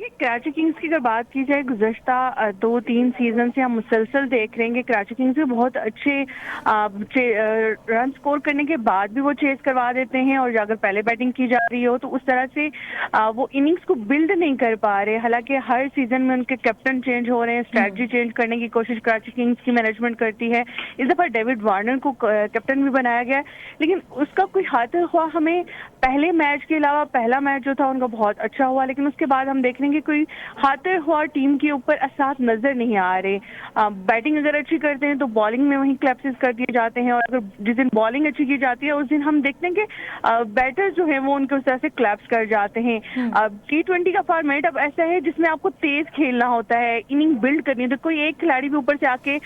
देखिए, कराची किंग्स की अगर बात की जाए, गुज़श्ता 2-3 सीजन से हम मुसलसल देख रहे हैं कि कराची किंग्स भी बहुत अच्छे रन स्कोर करने के बाद भी वो चेस करवा देते हैं, और अगर पहले बैटिंग की जा रही हो तो उस तरह से वो इनिंग्स को बिल्ड नहीं कर पा रहे। हालांकि हर सीजन में उनके कैप्टन चेंज हो रहे हैं, स्ट्रैटेजी चेंज करने की कोशिश कराची किंग्स की मैनेजमेंट करती है। इस दफा डेविड वार्नर को कैप्टन भी बनाया गया है, लेकिन उसका कोई हाथ हुआ हमें पहले मैच के अलावा पहला मैच जो था उनका बहुत अच्छा हुआ, लेकिन उसके बाद हम देख रहे हैं कि कोई हाथे हुआ टीम के ऊपर असरात नजर नहीं आ रहे। बैटिंग अगर अच्छी करते हैं तो बॉलिंग में वहीं क्लैप्सेस कर दिए जाते हैं, और अगर जिस दिन बॉलिंग अच्छी की जाती है उस दिन हम देखते हैं कि बैटर जो है वो उनके उस तरह से क्लैप्स कर जाते हैं। T20 का फॉर्मेट अब ऐसा है जिसमें आपको तेज खेलना होता है, इनिंग बिल्ड करनी है, तो कोई एक खिलाड़ी भी ऊपर से आके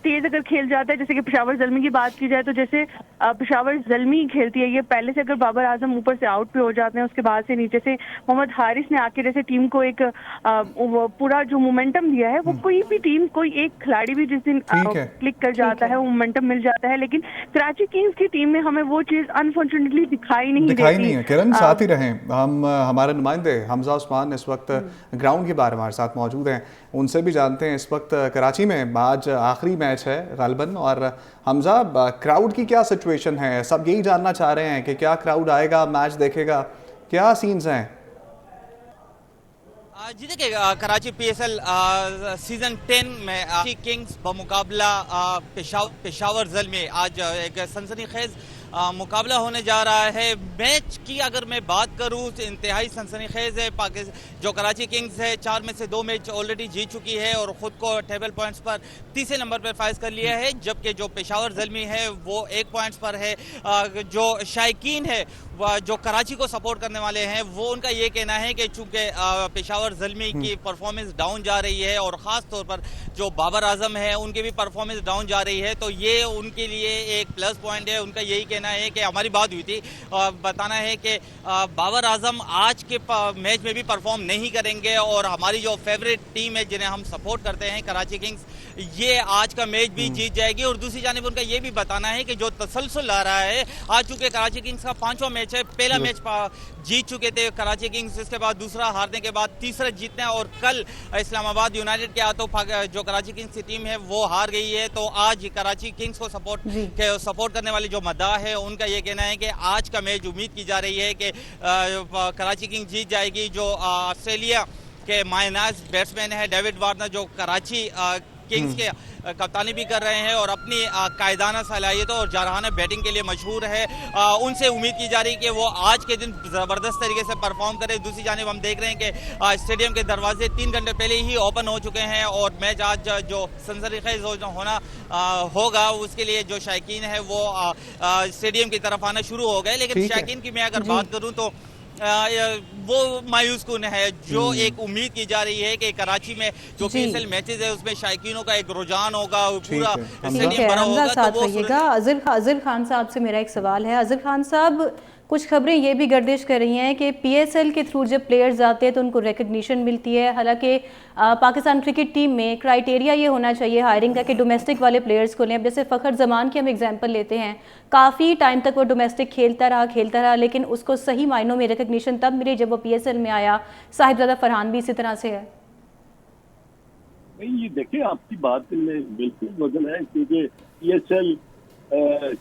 तेज अगर खेल जाता है, जैसे कि पेशावर जल्मी की बात की जाए तो जैसे पेशावर जल्मी खेलती है, ये पहले से अगर बाबर आजम ऊपर से आउट भी हो जाते हैं, उसके बाद से नीचे से मोहम्मद हारिस ने आके जैसे टीम को एक पूरा जो मोमेंटम दिया है, वो कोई भी टीम, कोई एक खिलाड़ी भी जिस दिन क्लिक कर जाता है वो मोमेंटम मिल जाता है। लेकिन कराची किंग्स की टीम में हमें वो चीज अनफॉर्चुनेटली दिखाई नहीं देती है। किरण, साथ ही रहें, हम हमारे नुमाइंदे हमजा उस्मान इस वक्त ग्राउंड के बाहर हमारे साथ मौजूद हैं, उनसे भी जानते हैं। इस वक्त कराची में आज आखिरी मैच है गालिबन, और हमजा, क्राउड की क्या सिचुएशन है? सब यही जानना चाह रहे हैं कि क्या क्राउड आएगा, मैच देखेगा, क्या सीन्स हैं? जी देखिए, कराची PSL सीजन 10 में किंग्स बमुकाबला पेशावर ज़ल्मी आज एक सनसनीखेज मुकाबला होने जा रहा है। मैच की अगर मैं बात करूं तो इंतहाई सनसनीखेज है। जो कराची किंग्स है 4 में से 2 मैच ऑलरेडी जीत चुकी है और ख़ुद को टेबल पॉइंट्स पर तीसरे नंबर पर फाइज कर लिया है, जबकि जो पेशावर ज़ल्मी है वो 1 पॉइंट्स पर है। जो शायकीन है, जो कराची को सपोर्ट करने वाले हैं, वो उनका ये कहना है कि चूंकि पेशावर ज़ल्मी की परफॉर्मेंस डाउन जा रही है और ख़ास तौर पर जो बाबर आजम है उनकी भी परफॉर्मेंस डाउन जा रही है, तो ये उनके लिए एक प्लस पॉइंट है। उनका यही कहना है कि हमारी बात हुई थी, बताना है कि बाबर आजम आज के मैच में भी परफॉर्म नहीं करेंगे, और हमारी जो फेवरेट टीम है जिन्हें हम सपोर्ट करते हैं कराची किंग्स, ये आज का मैच भी जीत जाएगी। और दूसरी जानिब उनका ये भी बताना है कि जो तसलसल आ रहा है, आज चूंकि कराची किंग्स का 5वां मैच है, पहला मैच जीत चुके थे कराची किंग्स, इसके बाद दूसरा हारने के बाद तीसरा जीतना है, और कल इस्लामाबाद यूनाइटेड के हाथों जो कराची किंग्स की टीम है वो हार गई है। तो आज कराची किंग्स को सपोर्ट करने वाले जो मद्दाह है उनका ये कहना है कि आज का मैच उम्मीद की जा रही है कि कराची किंग्स जीत जाएगी। जो ऑस्ट्रेलिया के मायनाज बैट्समैन है डेविड वार्नर, जो कराची किंग्स के कप्तानी भी कर रहे हैं और अपनी कायदाना सलाहियतों और जारहाना बैटिंग के लिए मशहूर है, उनसे उम्मीद की जा रही है कि वो आज के दिन ज़बरदस्त तरीके से परफॉर्म करें। दूसरी जानिब हम देख रहे हैं कि स्टेडियम के दरवाजे 3 घंटे पहले ही ओपन हो चुके हैं, और मैच आज जो सनसनीखेज होना होगा उसके लिए जो शायकीन है वो स्टेडियम की तरफ आना शुरू हो गए। लेकिन शायकीन की मैं अगर बात करूँ तो वो मायूस कुन है। जो एक उम्मीद की जा रही है कि कराची में जो PSL मैचेस है उसमें शायकीनों का एक रुझान होगा, पूरा स्टेडियम भरा होगा। साथ रहिएगा। अज़र खान साहब से मेरा एक सवाल है। अज़र खान साहब, कुछ खबरें ये भी गर्दिश कर रही हैं कि PSL के थ्रू जब प्लेयर्स आते हैं तो उनको रिकग्निशन मिलती है। हालांकि पाकिस्तान क्रिकेट टीम में क्राइटेरिया ये होना चाहिए हायरिंग का कि डोमेस्टिक वाले प्लेयर्स को लें। अब जैसे फ़खर जमान की हम एग्जांपल लेते हैं, काफ़ी टाइम तक वो डोमेस्टिक खेलता रहा, लेकिन उसको सही मायनों में रिकग्निशन तब मिली जब वो PSL में आया। साहिबजादा फरहान भी इसी तरह से है। नहीं, ये देखिए, आपकी बात में बिल्कुल वजन है, क्योंकि PSL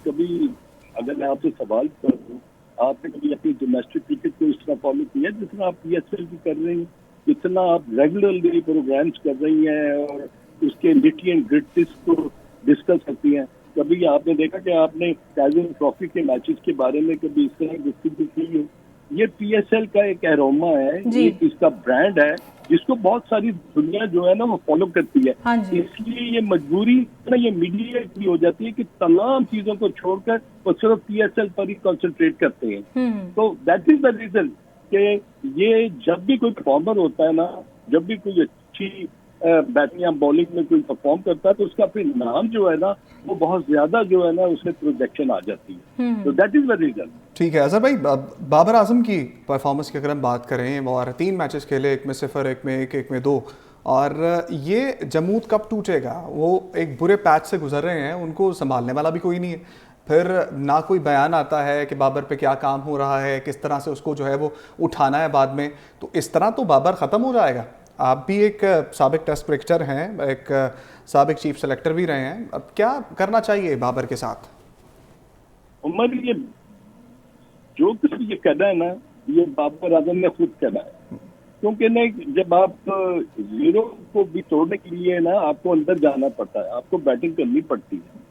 कभी, अगर मैं आपसे सवाल करूँ, आपने कभी अपनी डोमेस्टिक क्रिकेट को इस तरह फॉलो किया जितना आप PSL की कर रही हैं, जितना आप रेगुलरली प्रोग्राम्स कर रही हैं और उसके निटी एंड ग्रिट्स को डिस्कस करती हैं? कभी आपने देखा कि आपने कैजुअल ट्रॉफी के मैचेस के बारे में कभी इस तरह गुफ्तगू की हो? ये PSL का एक एरोमा है, ये इसका ब्रांड है जिसको बहुत सारी दुनिया जो है ना वो फॉलो करती है। इसलिए ये मजबूरी ना, ये मीडिया की हो जाती है कि तमाम चीजों को छोड़कर वो सिर्फ PSL पर ही कंसंट्रेट करते हैं। तो दैट इज द रीजन कि ये जब भी कोई परफॉर्मर होता है ना, जब भी कोई अच्छी बैटिंग या बॉलिंग में कोई परफॉर्म करता है तो उसका फिर नाम जो है ना वो बहुत ज्यादा जो है ना उसमें प्रोजेक्शन आ जाती है। तो दैट इज द रीजन। ठीक है अजहर भाई, बाबर आजम की परफॉर्मेंस की अगर हम बात करें, वो 3 मैचेस खेले, 1 में 0, 1 में 1, 1 में 2, और ये जमूद कब टूटेगा? वो एक बुरे पैच से गुजर रहे हैं, उनको संभालने वाला भी कोई नहीं है। फिर ना कोई बयान आता है कि बाबर पे क्या काम हो रहा है, किस तरह से उसको जो है वो उठाना है बाद में। तो इस तरह तो बाबर ख़त्म हो जाएगा। आप भी एक साबिक टेस्ट क्रिकेटर हैं, एक साबिक चीफ सेलेक्टर भी रहे हैं, अब क्या करना चाहिए बाबर के साथ? उमर, ये जो कुछ ये करना है ना, ये बाबर आजम ने खुद करना है। क्योंकि ना जब आप जीरो को भी तोड़ने के लिए ना आपको अंदर जाना पड़ता है, आपको बैटिंग करनी पड़ती है।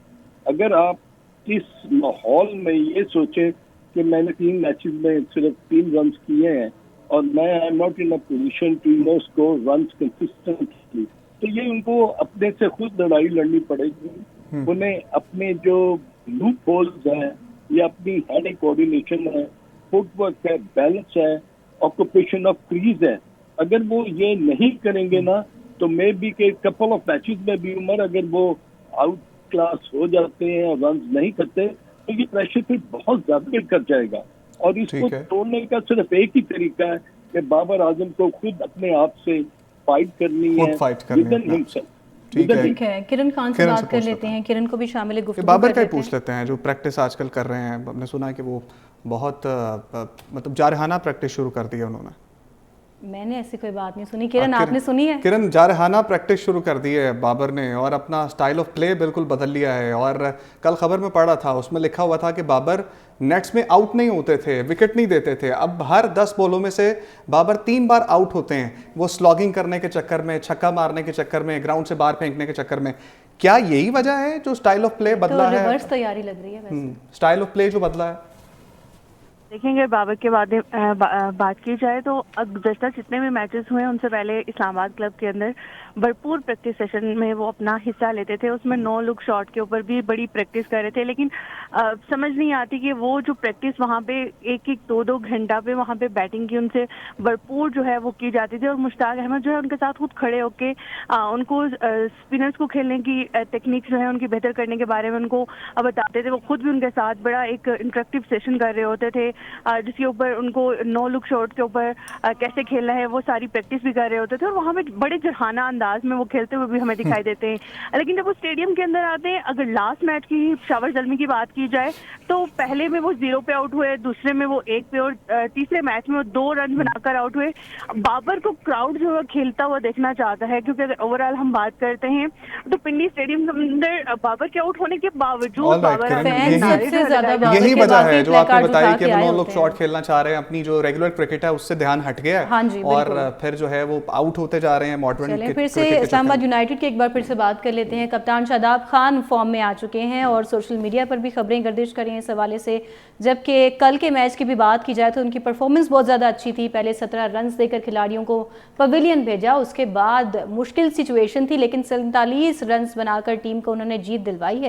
अगर आप इस माहौल में ये सोचे कि मैंने 3 मैचेस में सिर्फ 3 रन किए हैं और मैं I am not in a position to no score runs consistently, तो ये उनको अपने से खुद लड़ाई लड़नी पड़ेगी। उन्हें अपने जो लूप होल्स हैं या अपनी हेड कोऑर्डिनेशन है, फुटवर्क है, बैलेंस है, ऑक्यूपेशन ऑफ क्रीज है, अगर वो ये नहीं करेंगे ना तो मे बी के कपल ऑफ मैचेस में भी उमर अगर वो आउट क्लास हो जाते हैं और रन नहीं करते तो ये प्रेशर फिर बहुत ज्यादा कर जाएगा। और इसको तोड़ने का सिर्फ एक ही तरीका है कि बाबर आजम को खुद अपने आप से फाइट करनी है, विदिन हिमसेल्फ। ठीक है, किरण खान से बात कर लेते हैं। किरण को भी शामिल गुफ्तगू बाबर का ही पूछ लेते हैं, जो प्रैक्टिस आजकल कर रहे हैं। हमने सुना है कि वो बहुत मतलब जारहाना प्रैक्टिस शुरू कर दी है उन्होंने। मैंने ऐसी कोई बात नहीं सुनी। किरण, आपने सुनी है? किरण, जारहाना प्रैक्टिस शुरू कर दी है बाबर ने और अपना स्टाइल ऑफ प्ले बिल्कुल बदल लिया है। और कल खबर में पढ़ा था, उसमें लिखा हुआ था कि बाबर नेट्स में आउट नहीं होते थे, विकेट नहीं देते थे। अब हर 10 बॉलों में से बाबर 3 बार आउट होते हैं, वो स्लॉगिंग करने के चक्कर में, छक्का मारने के चक्कर में, ग्राउंड से बाहर फेंकने के चक्कर में। क्या यही वजह है जो स्टाइल ऑफ प्ले बदला है? रिवर्स तैयारी लग रही है वैसे। स्टाइल ऑफ प्ले जो बदला है। देखेंगे बाबर के बाद बात की जाए तो गुज़श्ता जितने भी मैचेस हुए हैं उनसे पहले इस्लामाबाद क्लब के अंदर भरपूर प्रैक्टिस सेशन में वो अपना हिस्सा लेते थे। उसमें 9 लुक शॉट के ऊपर भी बड़ी प्रैक्टिस कर रहे थे, लेकिन समझ नहीं आती कि वो जो प्रैक्टिस वहाँ पे 1-1, 2-2 घंटा पे वहाँ पे बैटिंग की उनसे भरपूर जो है वो की जाती थी। और मुश्ताक अहमद जो है उनके साथ खुद खड़े होके उनको स्पिनर्स को खेलने की टेक्निक जो है उनकी बेहतर करने के बारे में उनको बताते थे। वो खुद भी उनके साथ बड़ा एक इंटरेक्टिव सेशन कर रहे होते थे, जिसके ऊपर उनको 9 लुक शॉट के ऊपर कैसे खेलना है वो सारी प्रैक्टिस भी कर रहे होते थे। और वहाँ पे बड़े जरहाना अंदाज में वो खेलते हुए भी हमें दिखाई देते हैं। लेकिन जब वो स्टेडियम के अंदर आते हैं, अगर लास्ट मैच की पेशावर ज़ल्मी की बात की जाए तो पहले में वो 0 पे आउट हुए, दूसरे में वो 1 पे और तीसरे मैच में वो 2 रन बनाकर आउट हुए। बाबर को क्राउड जो है खेलता हुआ देखना चाहता है, क्योंकि अगर ओवरऑल हम बात करते हैं तो पिंडी स्टेडियम के अंदर बाबर के आउट होने के बावजूद यही वजह है जो आपने बताई कि 9 लोग शॉट खेलना चाह रहे हैं, अपनी जो रेगुलर क्रिकेट है उससे ध्यान हट गया है और फिर जो है वो आउट होते जा रहे हैं मॉडर्न। फिर से इस्लामाबाद यूनाइटेड की एक बार फिर से बात कर लेते हैं। कप्तान शादाब खान फॉर्म में आ चुके हैं और सोशल मीडिया पर भी खबरें गर्दिश कर रही हैं इस हवाले से। जबकि कल के मैच की भी बात की जाए तो उनकी परफॉर्मेंस बहुत ज़्यादा अच्छी थी। पहले 17 रन देकर खिलाड़ियों को पवेलियन भेजा, उसके बाद मुश्किल सिचुएशन थी लेकिन 47 रन बनाकर टीम को उन्होंने जीत दिलवाई है।